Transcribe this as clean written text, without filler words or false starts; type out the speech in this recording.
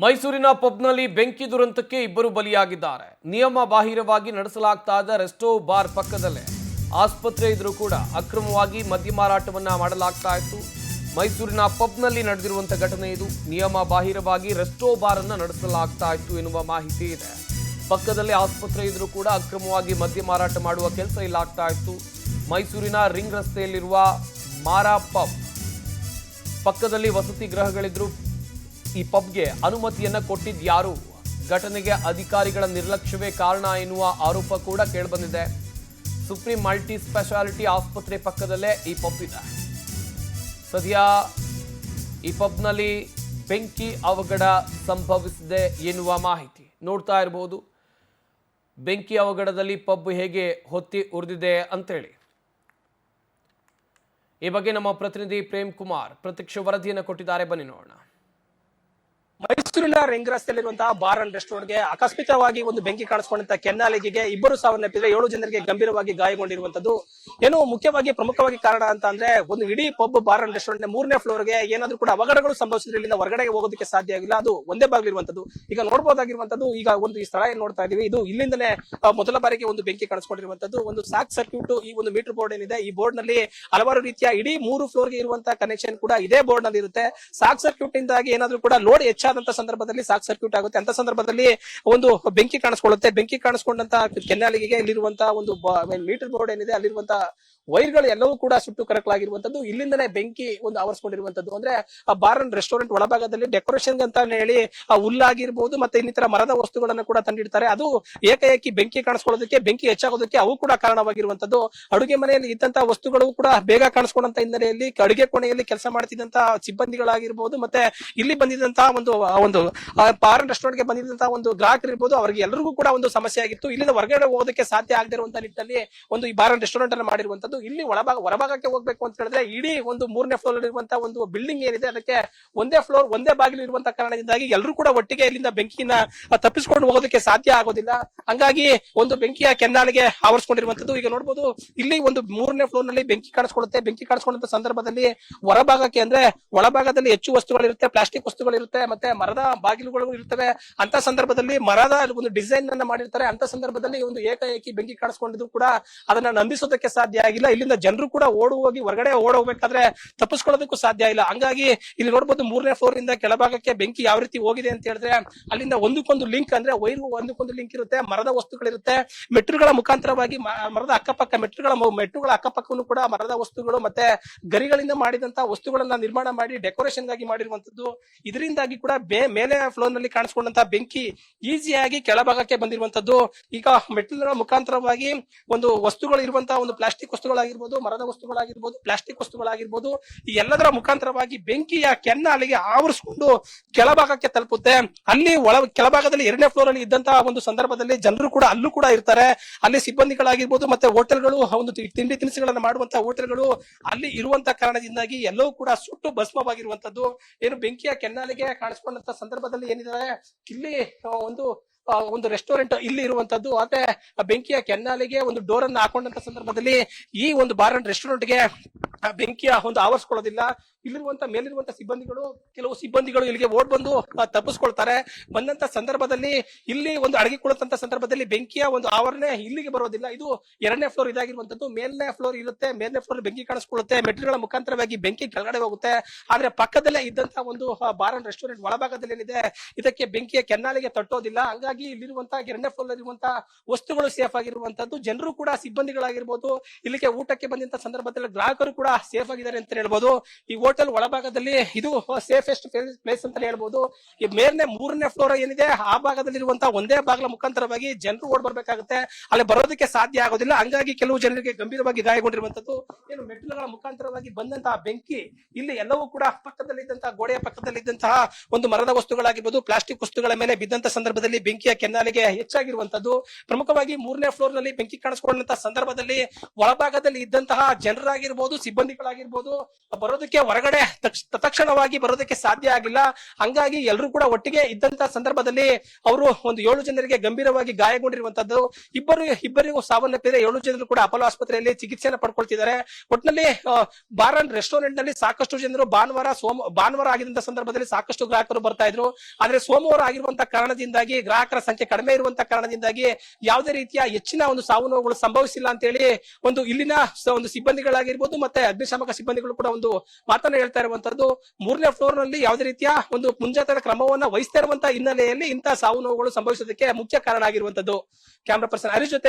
ಮೈಸೂರಿನ ಪಬ್ನಲ್ಲಿ ಬೆಂಕಿ ದುರಂತಕ್ಕೆ ಇಬ್ಬರು ಬಲಿಯಾಗಿದ್ದಾರೆ. ನಿಯಮ ಬಾಹಿರವಾಗಿ ನಡೆಸಲಾಗ್ತಾ ಇದ್ದ ರೆಸ್ಟೋ ಬಾರ್ ಪಕ್ಕದಲ್ಲೇ ಆಸ್ಪತ್ರೆ ಇದ್ರೂ ಕೂಡ ಅಕ್ರಮವಾಗಿ ಮದ್ಯ ಮಾರಾಟವನ್ನ ಮಾಡಲಾಗ್ತಾ ಇತ್ತು. ಮೈಸೂರಿನ ಪಬ್ನಲ್ಲಿ ನಡೆದಿರುವಂತಹ ಘಟನೆ ಇದು. ನಿಯಮ ಬಾಹಿರವಾಗಿ ರೆಸ್ಟೋ ಬಾರ್ ಅನ್ನ ನಡೆಸಲಾಗ್ತಾ ಇತ್ತು ಎನ್ನುವ ಮಾಹಿತಿ ಇದೆ. ಪಕ್ಕದಲ್ಲಿ ಆಸ್ಪತ್ರೆ ಇದ್ರೂ ಕೂಡ ಅಕ್ರಮವಾಗಿ ಮದ್ಯ ಮಾರಾಟ ಮಾಡುವ ಕೆಲಸ ಇಲ್ಲಾಗ್ತಾ ಇತ್ತು. ಮೈಸೂರಿನ ರಿಂಗ್ ರಸ್ತೆಯಲ್ಲಿರುವ ಮಾರಾ ಪಬ್ ಪಕ್ಕದಲ್ಲಿ ವಸತಿ ಗೃಹಗಳಿದ್ರು. ಈ ಪಬ್ಗೆ ಅನುಮತಿಯನ್ನ ಕೊಟ್ಟಿದ್ಯಾರು? ಘಟನೆಗೆ ಅಧಿಕಾರಿಗಳ ನಿರ್ಲಕ್ಷ್ಯವೇ ಕಾರಣ ಎನ್ನುವ ಆರೋಪ ಕೂಡ ಕೇಳಿಬಂದಿದೆ. ಸುಪ್ರೀಂ ಮಲ್ಟಿ ಸ್ಪೆಷಾಲಿಟಿ ಆಸ್ಪತ್ರೆ ಪಕ್ಕದಲ್ಲೇ ಈ ಪಬ್ ಇದೆ. ಸದ್ಯ ಈ ಪಬ್ನಲ್ಲಿ ಬೆಂಕಿ ಅವಘಡ ಸಂಭವಿಸಿದೆ ಎನ್ನುವ ಮಾಹಿತಿ ನೋಡ್ತಾ ಇರಬಹುದು. ಬೆಂಕಿ ಅವಘಡದಲ್ಲಿ ಪಬ್ ಹೇಗೆ ಹೊತ್ತಿ ಉರಿದಿದೆ ಅಂತೇಳಿ ಈ ಬಗ್ಗೆ ನಮ್ಮ ಪ್ರತಿನಿಧಿ ಪ್ರೇಮ್ ಕುಮಾರ್ ಪ್ರತ್ಯಕ್ಷ ವರದಿಯನ್ನು ಕೊಟ್ಟಿದ್ದಾರೆ. ಬನ್ನಿ ನೋಡೋಣ. ಮೈಸೂರಿನ ರಿಂಗ್ ರಸ್ತೆಯಲ್ಲಿರುವಂತಹ ಬಾರ್ ಅಂಡ್ ರೆಸ್ಟೋರೆಂಟ್ಗೆ ಆಕಸ್ಮಿಕವಾಗಿ ಒಂದು ಬೆಂಕಿ ಕಾಣಿಸಿಕೊಂಡಂತ ಕೆನ್ನಾಲಿಗೆಗೆ ಇಬ್ಬರು ಸಾವನ್ನಪ್ಪಿದ್ರೆ 7 ಜನರಿಗೆ ಗಂಭೀರವಾಗಿ ಗಾಯಗೊಂಡಿರುವಂತದ್ದು. ಏನು ಮುಖ್ಯವಾಗಿ ಪ್ರಮುಖವಾಗಿ ಕಾರಣ ಅಂತ ಅಂದ್ರೆ ಒಂದು ಇಡೀ ಪಬ್ ಬಾರ್ ಅಂಡ್ ರೆಸ್ಟೋರೆಂಟ್ 3ನೇ ಫ್ಲೋರ್ಗೆ ಏನಾದ್ರೂ ಕೂಡ ಅವಘಡಗಳು ಸಂಭವಿಸಿದ್ರೆ ಇಲ್ಲಿಂದ ಹೊರಗಡೆ ಹೋಗೋದಕ್ಕೆ ಸಾಧ್ಯ ಆಗಿಲ್ಲ. ಅದು ಒಂದೇ ಬಾಗಿಲಿರುವಂತದ್ದು. ಈಗ ನೋಡಬಹುದಾಗಿರುವಂತದ್ದು ಈಗ ಒಂದು ಈ ಸ್ಥಳ ಏನ್ ನೋಡ್ತಾ ಇದೀವಿ, ಇದು ಇಲ್ಲಿಂದಲೇ ಮೊದಲ ಬಾರಿಗೆ ಒಂದು ಬೆಂಕಿ ಕಾಣಿಸಿಕೊಂಡಿರುವಂತದ್ದು. ಒಂದು ಸಾಕ್ ಸರ್ಕ್ಯೂಟ್ ಈ ಒಂದು ಮೀಟರ್ ಬೋರ್ಡ್ ಏನಿದೆ, ಈ ಬೋರ್ಡ್ ನಲ್ಲಿ ಹಲವಾರು ರೀತಿಯ ಇಡೀ 3 ಫ್ಲೋರ್ಗೆ ಇರುವಂತಹ ಕನೆಕ್ಷನ್ ಕೂಡ ಇದೇ ಬೋರ್ಡ್ ನಲ್ಲಿ ಇರುತ್ತೆ. ಸಾಕ್ ಸರ್ಕ್ಯೂಟ್ ಇಂದಾಗಿ ಏನಾದ್ರೂ ಕೂಡ ಲೋಡ್ ಹೆಚ್ಚಾದಂತ ಸಂದರ್ಭದಲ್ಲಿ ಸಾಕ್ ಸರ್ಕ್ಯೂಟ್ ಆಗುತ್ತೆ. ಅಂತ ಸಂದರ್ಭದಲ್ಲಿ ಒಂದು ಬೆಂಕಿ ಕಾಣಿಸ್ಕೊಳ್ಳುತ್ತೆ. ಬೆಂಕಿ ಕಾಣಿಸ್ಕೊಂಡಂತ ಕೆನ್ನಾಲಿಗೆಗೆ ಇಲ್ಲಿರುವಂತಹ ಒಂದು ಮೀಟರ್ ಬೋರ್ಡ್ ಏನಿದೆ, ಅಲ್ಲಿರುವಂತಹ ವೈರ್ಗಳು ಎಲ್ಲವೂ ಕೂಡ ಸುಟ್ಟು ಕರಕಲಾಗಿರುವಂತದ್ದು. ಇಲ್ಲಿಂದನೇ ಬೆಂಕಿ ಒಂದು ಆವರಿಸಿಕೊಂಡಿರುವಂತದ್ದು. ಅಂದ್ರೆ ಆ ಬಾರ್ ಅಂಡ್ ರೆಸ್ಟೋರೆಂಟ್ ಒಳಭಾಗದಲ್ಲಿ ಡೆಕೋರೇಷನ್ ಅಂತ ಹೇಳಿ ಆ ಹುಲ್ಲಾಗಿರ್ಬೋದು ಮತ್ತೆ ಇನ್ನಿತರ ಮರದ ವಸ್ತುಗಳನ್ನ ಕೂಡ ತಂದಿಡ್ತಾರೆ. ಅದು ಏಕಾಏಕಿ ಬೆಂಕಿ ಕಾಣಿಸ್ಕೊಳ್ಳೋದಕ್ಕೆ, ಬೆಂಕಿ ಹೆಚ್ಚಾಗೋದಕ್ಕೆ ಅವು ಕೂಡ ಕಾರಣವಾಗಿರುವಂತದ್ದು. ಅಡುಗೆ ಮನೆಯಲ್ಲಿ ಇದ್ದಂತಹ ವಸ್ತುಗಳು ಕೂಡ ಬೇಗ ಕಾಣಿಸ್ಕೊಂಡಂತ ಹಿನ್ನೆಲೆಯಲ್ಲಿ ಅಡುಗೆ ಕೋಣೆಯಲ್ಲಿ ಕೆಲಸ ಮಾಡ್ತಿದ್ದಂತಹ ಸಿಬ್ಬಂದಿಗಳಾಗಿರ್ಬೋದು ಮತ್ತೆ ಇಲ್ಲಿ ಬಂದಿದ್ದಂತಹ ಒಂದು ಬಾರ್ ಅಂಡ್ ರೆಸ್ಟೋರೆಂಟ್ ಗೆ ಬಂದಿದ್ದಂತಹ ಒಂದು ಗ್ರಾಹಕರಿರ್ಬೋದು, ಅವರಿಗೆ ಎಲ್ಲರಿಗೂ ಕೂಡ ಒಂದು ಸಮಸ್ಯೆ ಆಗಿತ್ತು. ಇಲ್ಲಿಂದ ಹೊರಗಡೆ ಹೋಗೋದಕ್ಕೆ ಸಾಧ್ಯ ಆಗದೆ ಇರುವಂತಹ ನಿಟ್ಟಿನಲ್ಲಿ ಒಂದು ಈ ಬಾರ್ ಅಂಡ್ ರೆಸ್ಟೋರೆಂಟ್ ಅನ್ನು ಮಾಡಿರುವಂತದ್ದು. ಇಲ್ಲಿ ಹೊರಭಾಗಕ್ಕೆ ಹೋಗ್ಬೇಕು ಅಂತ ಹೇಳಿದ್ರೆ ಇಡೀ ಒಂದು 3ನೇ ಫ್ಲೋರ್ ಇರುವಂತಹ ಒಂದು ಬಿಲ್ಡಿಂಗ್ ಏನಿದೆ ಅದಕ್ಕೆ ಒಂದೇ ಫ್ಲೋರ್ ಒಂದೇ ಬಾಗಿಲು ಇರುವಂತಹ ಕಾರಣದಿಂದಾಗಿ ಎಲ್ಲರೂ ಕೂಡ ಒಟ್ಟಿಗೆ ಇಲ್ಲಿಂದ ಬೆಂಕಿನ ತಪ್ಪಿಸಿಕೊಂಡು ಹೋಗೋದಕ್ಕೆ ಸಾಧ್ಯ ಆಗೋದಿಲ್ಲ. ಹಂಗಾಗಿ ಒಂದು ಬೆಂಕಿಯ ಕೆನ್ನಾಲಿಗೆ ಆವರಿಸಿಕೊಂಡಿರುವಂತದ್ದು. ಈಗ ನೋಡಬಹುದು, ಇಲ್ಲಿ ಒಂದು 3ನೇ ಫ್ಲೋರ್ ನಲ್ಲಿ ಬೆಂಕಿ ಕಾಣಿಸ್ಕೊಳ್ಳುತ್ತೆ. ಬೆಂಕಿ ಕಾಣಿಸ್ಕೊಂಡಂತ ಸಂದರ್ಭದಲ್ಲಿ ಹೊರಭಾಗಕ್ಕೆ ಅಂದ್ರೆ ಒಳಭಾಗದಲ್ಲಿ ಹೆಚ್ಚು ವಸ್ತುಗಳಿರುತ್ತೆ, ಪ್ಲಾಸ್ಟಿಕ್ ವಸ್ತುಗಳಿರುತ್ತೆ ಮತ್ತೆ ಮರದ ಬಾಗಿಲುಗಳು ಇರ್ತವೆ. ಅಂತ ಸಂದರ್ಭದಲ್ಲಿ ಮರದ ಒಂದು ಡಿಸೈನ್ ಅನ್ನ ಮಾಡಿರ್ತಾರೆ. ಅಂತ ಸಂದರ್ಭದಲ್ಲಿ ಒಂದು ಏಕಾಏಕಿ ಬೆಂಕಿ ಕಾಣಿಸ್ಕೊಂಡಿದ್ರು ಕೂಡ ಅದನ್ನ ನಂಬಿಸೋದಕ್ಕೆ ಸಾಧ್ಯ ಆಗಿಲ್ಲ. ಇಲ್ಲಿಂದ ಜನರು ಕೂಡ ಹೋಗಿ ಹೊರಗಡೆ ಹೋಗ್ಬೇಕಾದ್ರೆ ತಪ್ಪಿಸ್ಕೊಳ್ಳೋದಕ್ಕೂ ಸಾಧ್ಯ ಇಲ್ಲ. ಹಂಗಾಗಿ ಇಲ್ಲಿ ನೋಡಬಹುದು 3ನೇ ಫ್ಲೋರ್ ಇಂದ ಕೆಳಭಾಗಕ್ಕೆ ಬೆಂಕಿ ಯಾವ ರೀತಿ ಹೋಗಿದೆ ಅಂತ ಹೇಳಿದ್ರೆ ಅಲ್ಲಿಂದ ಒಂದಕ್ಕೊಂದು ಲಿಂಕ್ ಅಂದ್ರೆ ವೈರ್ ಒಂದಕ್ಕೊಂದು ಲಿಂಕ್ ಇರುತ್ತೆ, ಮರದ ವಸ್ತುಗಳಿರುತ್ತೆ. ಮೆಟ್ರುಗಳ ಮುಖಾಂತರವಾಗಿ ಮರದ ಅಕ್ಕಪಕ್ಕ ಮೆಟ್ರುಗಳ ಅಕ್ಕಪಕ್ಕವನ್ನು ಕೂಡ ಮರದ ವಸ್ತುಗಳು ಮತ್ತೆ ಗರಿಗಳಿಂದ ಮಾಡಿದಂತಹ ವಸ್ತುಗಳನ್ನ ನಿರ್ಮಾಣ ಮಾಡಿ ಡೆಕೋರೇಷನ್ ಗಾಗಿ ಮಾಡಿರುವಂತದ್ದು. ಇದರಿಂದಾಗಿ ಕೂಡ ಮೇಲೆ ಫ್ಲೋರ್ ನಲ್ಲಿ ಕಾಣಿಸ್ಕೊಂಡಂತಹ ಬೆಂಕಿ ಈಸಿಯಾಗಿ ಕೆಳಭಾಗಕ್ಕೆ ಬಂದಿರುವಂತದ್ದು. ಈಗ ಮೆಟ್ಲುಗಳ ಮುಖಾಂತರವಾಗಿ ಒಂದು ವಸ್ತುಗಳು ಇರುವಂತಹ ಒಂದು ಪ್ಲಾಸ್ಟಿಕ್ ವಸ್ತುಗಳಾಗಿರ್ಬೋದು, ಮರದ ವಸ್ತುಗಳಾಗಿರ್ಬೋದು, ಪ್ಲಾಸ್ಟಿಕ್ ವಸ್ತುಗಳಾಗಿರ್ಬೋದು, ಈ ಎಲ್ಲದರ ಮುಖಾಂತರವಾಗಿ ಬೆಂಕಿಯ ಕೆನ್ನಾಲಿಗೆ ಆವರಿಸಿಕೊಂಡು ಕೆಳಭಾಗಕ್ಕೆ ತಲುಪುತ್ತೆ. ಅಲ್ಲಿ ಕೆಳಭಾಗದಲ್ಲಿ 2ನೇ ಫ್ಲೋರ್ ಅಲ್ಲಿ ಇದ್ದಂತಹ ಒಂದು ಸಂದರ್ಭದಲ್ಲಿ ಜನರು ಕೂಡ ಅಲ್ಲೂ ಕೂಡ ಇರ್ತಾರೆ. ಅಲ್ಲಿ ಸಿಬ್ಬಂದಿಗಳಾಗಿರ್ಬೋದು ಮತ್ತೆ ಹೋಟೆಲ್ಗಳು, ಒಂದು ತಿಂಡಿ ತಿನಿಸುಗಳನ್ನ ಮಾಡುವಂತಹ ಹೋಟೆಲ್ಗಳು ಅಲ್ಲಿ ಇರುವಂತಹ ಕಾರಣದಿಂದಾಗಿ ಎಲ್ಲವೂ ಕೂಡ ಸುಟ್ಟು ಭಸ್ಮವಾಗಿರುವಂತದ್ದು. ಏನು ಬೆಂಕಿಯ ಕೆನ್ನಾಲಿಗೆ ಕಾಣಿಸ್ಕೊಂಡಂತ ಸಂದರ್ಭದಲ್ಲಿ ಏನಿದೆ, ಇಲ್ಲಿ ಒಂದು ರೆಸ್ಟೋರೆಂಟ್ ಇಲ್ಲಿ ಇರುವಂತದ್ದು. ಆದ್ರೆ ಬೆಂಕಿಯ ಕೆನ್ನಾಲಿಗೆ ಒಂದು ಡೋರ್ ಅನ್ನು ಹಾಕೊಂಡಂತ ಸಂದರ್ಭದಲ್ಲಿ ಈ ಒಂದು ಬಾರ್ ಅಂಡ್ ರೆಸ್ಟೋರೆಂಟ್ ಗೆ ಬೆಂಕಿಯ ಒಂದು ಆವರಿಸಿಕೊಳ್ಳೋದಿಲ್ಲ. ಇಲ್ಲಿರುವಂತ ಮೇಲಿರುವಂತ ಕೆಲವು ಸಿಬ್ಬಂದಿಗಳು ಇಲ್ಲಿಗೆ ಓಡ್ ಬಂದು ತಪ್ಪಿಸ್ಕೊಳ್ತಾರೆ. ಬಂದಂತ ಸಂದರ್ಭದಲ್ಲಿ ಇಲ್ಲಿ ಒಂದು ಅಡಗಿಕೊಳ್ಳುವಂತ ಸಂದರ್ಭದಲ್ಲಿ ಬೆಂಕಿಯ ಒಂದು ಆವರಣೆ ಇಲ್ಲಿಗೆ ಬರೋದಿಲ್ಲ. ಇದು 2ನೇ ಫ್ಲೋರ್ ಇದಾಗಿರುವಂತದ್ದು. ಮೇಲ್ನೇ ಫ್ಲೋರ್ ಇರುತ್ತೆ, ಮೇಲ್ನೇ ಫ್ಲೋರ್ ಬೆಂಕಿ ಕಾಣಿಸ್ಕೊಳ್ಳುತ್ತೆ, ಮೆಟ್ರಿಗಳ ಮುಖಾಂತರವಾಗಿ ಬೆಂಕಿ ಕೆಳಗಡೆ ಹೋಗುತ್ತೆ. ಆದ್ರೆ ಪಕ್ಕದಲ್ಲೇ ಇದ್ದಂತಹ ಒಂದು ಬಾರ್ ಅಂಡ್ ರೆಸ್ಟೋರೆಂಟ್ ಒಳಭಾಗದಲ್ಲಿ ಏನಿದೆ ಇದಕ್ಕೆ ಬೆಂಕಿಯ ಕೆನ್ನಾಲಿಗೆ ತಟ್ಟೋದಿಲ್ಲ. ಹಂಗಾಗಿ ಇಲ್ಲಿರುವಂತಹ 2ನೇ ಫ್ಲೋರ್ ಇರುವಂತಹ ವಸ್ತುಗಳು ಸೇಫ್ ಆಗಿರುವಂತದ್ದು. ಜನರು ಕೂಡ ಸಿಬ್ಬಂದಿಗಳಾಗಿರ್ಬೋದು, ಇಲ್ಲಿಗೆ ಊಟಕ್ಕೆ ಬಂದಂತ ಸಂದರ್ಭದಲ್ಲಿ ಗ್ರಾಹಕರು ಕೂಡ ಸೇಫ್ ಆಗಿದ್ದಾರೆ ಅಂತ ಹೇಳ್ಬೋದು. ಈ ಹೋಟೆಲ್ ಒಳಭಾಗದಲ್ಲಿ ಇದು ಸೇಫೆಸ್ಟ್ ಪ್ಲೇಸ್ ಅಂತ ಹೇಳ್ಬೋದು. ಈ ಮೇಲ್ನೇ 3ನೇ ಫ್ಲೋರ್ ಏನಿದೆ ಆ ಭಾಗದಲ್ಲಿರುವಂತಹ ಒಂದೇ ಬಾಗಿಲ ಮುಖಾಂತರವಾಗಿ ಜನರು ಓಡ್ ಬರ್ಬೇಕಾಗುತ್ತೆ, ಅಲ್ಲಿ ಬರೋದಕ್ಕೆ ಸಾಧ್ಯ ಆಗೋದಿಲ್ಲ. ಹಂಗಾಗಿ ಕೆಲವು ಜನರಿಗೆ ಗಂಭೀರವಾಗಿ ಗಾಯಗೊಂಡಿರುವಂತದ್ದು. ಏನು ಮೆಟ್ಟಿಲುಗಳ ಮುಖಾಂತರವಾಗಿ ಬಂದಂತಹ ಬೆಂಕಿ ಇಲ್ಲಿ ಎಲ್ಲವೂ ಕೂಡ ಪಕ್ಕದಲ್ಲಿದ್ದಂತಹ ಗೋಡೆಯ ಪಕ್ಕದಲ್ಲಿದ್ದಂತಹ ಒಂದು ಮರದ ವಸ್ತುಗಳಾಗಿರ್ಬೋದು, ಪ್ಲಾಸ್ಟಿಕ್ ವಸ್ತುಗಳ ಮೇಲೆ ಬಿದ್ದಂತ ಸಂದರ್ಭದಲ್ಲಿ ಬೆಂಕಿ ಸಂಖ್ಯೆಯ ಕೆನ್ನಾಲಿಗೆ ಹೆಚ್ಚಾಗಿರುವಂತದ್ದು. ಪ್ರಮುಖವಾಗಿ 3ನೇ ಫ್ಲೋರ್ ನಲ್ಲಿ ಬೆಂಕಿ ಕಾಣಿಸಿಕೊಂಡಂತಹ ಸಂದರ್ಭದಲ್ಲಿ ಒಳಭಾಗದಲ್ಲಿ ಇದ್ದಂತಹ ಜನರಾಗಿರ್ಬೋದು, ಸಿಬ್ಬಂದಿಗಳಾಗಿರ್ಬೋದು ಬರೋದಕ್ಕೆ ಹೊರಗಡೆ ತಕ್ಷಣವಾಗಿ ಬರೋದಕ್ಕೆ ಸಾಧ್ಯ ಆಗಿಲ್ಲ. ಹಂಗಾಗಿ ಎಲ್ಲರೂ ಕೂಡ ಒಟ್ಟಿಗೆ ಇದ್ದಂತಹ ಸಂದರ್ಭದಲ್ಲಿ ಅವರು ಒಂದು 7 ಜನರಿಗೆ ಗಂಭೀರವಾಗಿ ಗಾಯಗೊಂಡಿರುವಂತದ್ದು. ಇಬ್ಬರಿಗೂ ಸಾವನ್ನಪ್ಪಿದೆ. 7 ಜನರು ಕೂಡ ಅಪೋಲೋ ಆಸ್ಪತ್ರೆಯಲ್ಲಿ ಚಿಕಿತ್ಸೆಯನ್ನು ಪಡ್ಕೊಳ್ತಿದ್ದಾರೆ. ಒಟ್ಟಿನಲ್ಲಿ ಬಾರ್ ಅಂಡ್ ರೆಸ್ಟೋರೆಂಟ್ ನಲ್ಲಿ ಸಾಕಷ್ಟು ಜನರು ಭಾನುವಾರ ಆಗಿದ್ದಂತ ಸಂದರ್ಭದಲ್ಲಿ ಸಾಕಷ್ಟು ಗ್ರಾಹಕರು ಬರ್ತಾ ಇದ್ರು. ಆದ್ರೆ ಸೋಮವಾರ ಆಗಿರುವಂತಹ ಕಾರಣದಿಂದಾಗಿ ಗ್ರಾಹಕರ ಸಂಖ್ಯೆ ಕಡಿಮೆ ಇರುವಂತಹ ಕಾರಣದಿಂದಾಗಿ ಯಾವುದೇ ರೀತಿಯ ಹೆಚ್ಚಿನ ಒಂದು ಸಾವು ನೋವುಗಳು ಸಂಭವಿಸಿಲ್ಲ ಅಂತ ಹೇಳಿ ಇಲ್ಲಿನ ಒಂದು ಸಿಬ್ಬಂದಿಗಳಾಗಿರ್ಬೋದು ಮತ್ತೆ ಅಗ್ನಿಶಾಮಕ ಸಿಬ್ಬಂದಿಗಳು ಕೂಡ ಒಂದು ಮಾತನ್ನ ಹೇಳ್ತಾ ಇರುವಂತದ್ದು. 3ನೇ ಫ್ಲೋರ್ ನಲ್ಲಿ ಯಾವುದೇ ರೀತಿಯ ಒಂದು ಮುಂಜಾಗ್ರತಾ ಕ್ರಮವನ್ನ ವಹಿಸ್ತಾ ಇರುವಂತಹ ಹಿನ್ನೆಲೆಯಲ್ಲಿ ಇಂತಹ ಸಾವು ನೋವುಗಳು ಸಂಭವಿಸೋದಕ್ಕೆ ಮುಖ್ಯ ಕಾರಣ ಆಗಿರುವಂತದ್ದು. ಕ್ಯಾಮರಾ ಪರ್ಸನ್ ಹರೀಶ್ ಜೊತೆ